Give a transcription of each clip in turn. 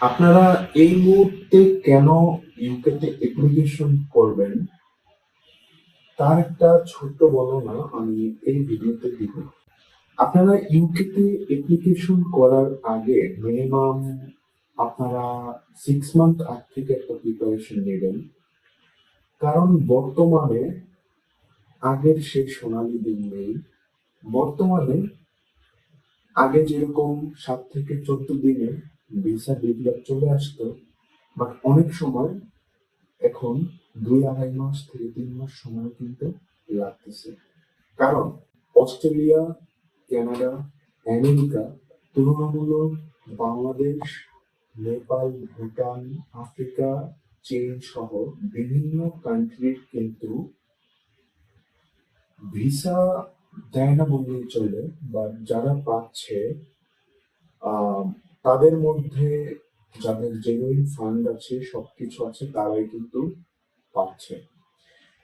আপনারা এই মুহূর্তে কেন ইউকেতে অ্যাপ্লিকেশন করবেন তার একটা ছোট্ট বর্ণনা আমি এই ভিডিওতে দিব। আপনারা ইউকেতে অ্যাপ্লিকেশন করার আগে মিনিমাম আপনারা 6 মান্থ আগ থেকে একটা প্রিপারেশন নেবেন। কারণ বর্তমানে আগের সেই সোনালী দিন নেই। বর্তমানে আগে যেরকম 7 থেকে 14 দিনে ভিসা ডেভেলপ চলে আসতো, বাট অনেক সময় এখন 2-2.5 মাস থেকে 3 মাস সময় কিন্তু লাগতেছে। কারণ অস্ট্রেলিয়া, কানাডা, আমেরিকা তুলনামূলক বাংলাদেশ, নেপাল, ভুটান, আফ্রিকা, চীন সহ বিভিন্ন কান্ট্রির কিন্তু ভিসা দেয় না বললেই চলে। বা যারা পাচ্ছে আহ, তাদের মধ্যে যাদের জেনুইন ফান্ড আছে, সবকিছু আছে, তারাই কিন্তু পাচ্ছে।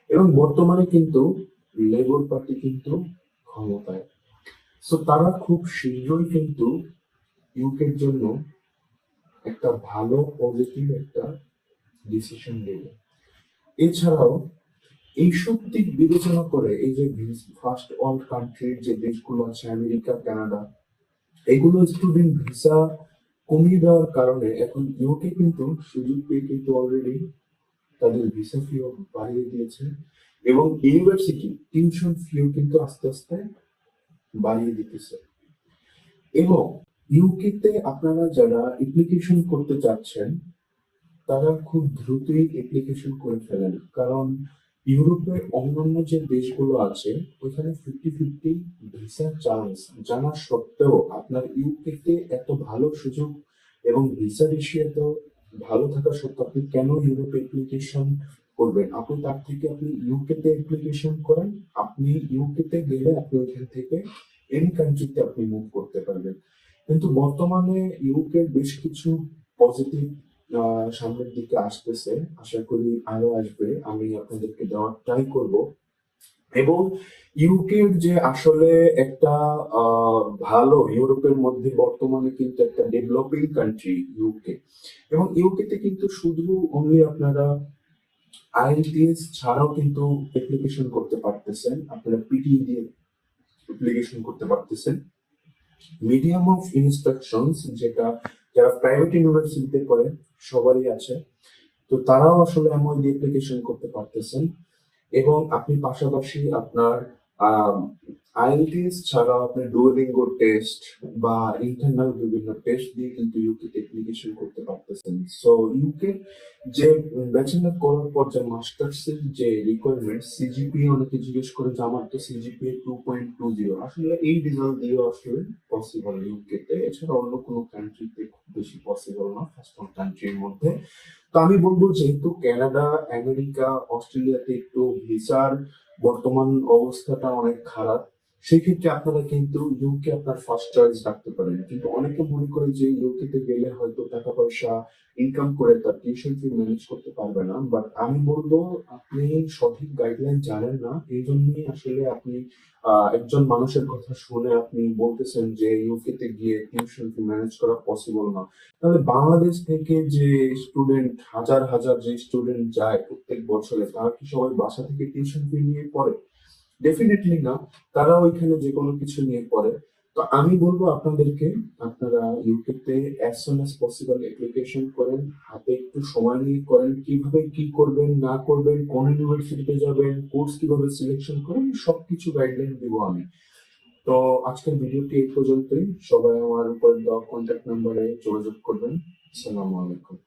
এবং বর্তমানে কিন্তু লেবার পার্টি কিন্তু ক্ষমতায়। সো তারা খুব শীঘ্রই কিন্তু ইউকের জন্য একটা ভালো পজিটিভ একটা ডিসিশন নেবে। এছাড়াও এইসব দিক বিবেচনা করে এই যে ফার্স্ট ওয়ার্ল্ড কান্ট্রির যে দেশগুলো আছে, আমেরিকা, কানাডা, এগুলো স্টুডেন্ট ভিসা কমিয়ে দেওয়ার কারণে এখন ইউকে কিন্তু সুযোগ পেয়ে কিন্তু অলরেডি তাদের ভিসা ফিও বাড়িয়ে দিয়েছে। এবং ইউনিভার্সিটি টিউশন ফিও কিন্তু আস্তে আস্তে বাড়িয়ে দিতেছে। এবং ইউকেতে আপনারা যারা অ্যাপ্লিকেশন করতে চাচ্ছেন তারা খুব দ্রুতই অ্যাপ্লিকেশন করে ফেলেন। কারণ ইউরোপের অন্যান্য যে দেশগুলো আছে ওইখানে 50-50 ভিসা চান্স জানা সত্ত্বেও আপনার ইউকেতে এত ভালো সুযোগ এবং ভিসা রেশিও এত ভালো থাকা সত্ত্বেও আপনি কেন ইউরোপে অ্যাপ্লিকেশন করবেন? আপনি তার থেকে আপনি ইউকেতে অ্যাপ্লিকেশন করেন। আপনি ইউকেতে গেলে আপনি ওইখান থেকে এনি কান্ট্রিতে আপনি মুভ করতে পারবেন। কিন্তু বর্তমানে ইউকের বেশ কিছু পজিটিভ সামনের দিকে আসতেছে। আশা করি আরো আসবে, আমি আপনাদেরকে দেওয়ার ট্রাই করব। এবং ইউকের যে আসলে একটা ভালো, ইউরোপের মধ্যে বর্তমানে কিন্তু একটা ডেভেলপিং কান্ট্রি ইউকে। এবং ইউকেতে কিন্তু শুধু অনলি আপনারা আইএলটিএস ছাড়াও কিন্তু অ্যাপ্লিকেশন করতে পারতেছেন, আপনারা পিটি দিয়ে অ্যাপ্লিকেশন করতে পারতেছেন। মিডিয়াম অফ ইনস্ট্রাকশনস যেটা যারা প্রাইভেট ইউনিভার্সিটিতে পড়ে সবারই আছে, তো তারাও আসলে এমন অ্যাপ্লিকেশন করতে পারতেছেন। এবং আপনি পাশাপাশি আপনার আইএলটিএস ছাড়া আপনি ডুওলিঙ্গো টেস্ট বা ইন্টারনাল বিভিন্ন টেস্ট দিয়ে কিন্তু ইউকে অ্যাপ্লিকেশন করতে পারতেছেন। সো ইউকে যে ব্যাচেলর করার পর যে মাস্টার্স এর যে রিকোয়ারমেন্ট, সিজিপিএ অনেকে জিজ্ঞেস করে যে আমার তো সিজিপিএ 2.20, আসলে এই রেজাল্ট দিয়ে আসলে পসিবল ইউকেতে, এছাড়া অন্য কোনো কান্ট্রিতে খুব বেশি পসিবল না ফার্স্ট ওয়ার্ল্ড কান্ট্রির মধ্যে। তো আমি বলবো যেহেতু কানাডা, আমেরিকা, অস্ট্রেলিয়াতে একটু ভিসার বর্তমান অবস্থাটা অনেক খারাপ, সেক্ষেত্রে আপনারা কিন্তু ইউকে আপনার ফার্স্ট চয়েস রাখতে পারেন। কিন্তু অনেকে মনে করে যে ইউকে তে গেলে হয়তো টাকা পয়সা ইনকাম করে তার টিউশন ফি ম্যানেজ করতে পারবে না। বাট আমি বলবো আপনি সঠিক গাইডলাইন জানেন না, এই জন্যই আসলে আপনি একজন মানুষের কথা শুনে আপনি বলতেছেন যে ইউকে তে গিয়ে টিউশন ফি ম্যানেজ করা পসিবল না। তাহলে বাংলাদেশ থেকে যে স্টুডেন্ট হাজার হাজার যে স্টুডেন্ট যায় প্রত্যেক বছরে, তারা কি সবাই বাসা থেকে টিউশন ফি নিয়ে পড়ে? ডেফিনেটলি না। তারা ওইখানে যে কোনো কিছু নিয়ে পড়ে। তো আমি বলবো আপনাদেরকে, আপনারা ইউটিউবে as soon as possible application করেন, হাতে একটু সময় নিয়ে করেন। কিভাবে কি করবেন না করবেন, কোন ইউনিভার্সিটিতে যাবেন, কোর্স কিভাবে সিলেকশন করেন, সবকিছু গাইডলাইন দিব আমি। তো আজকের ভিডিওটি এই পর্যন্তই। সবাই আমার উপরে দেওয়া কন্ট্যাক্ট নাম্বারে যোগাযোগ করবেন। আসসালামু আলাইকুম।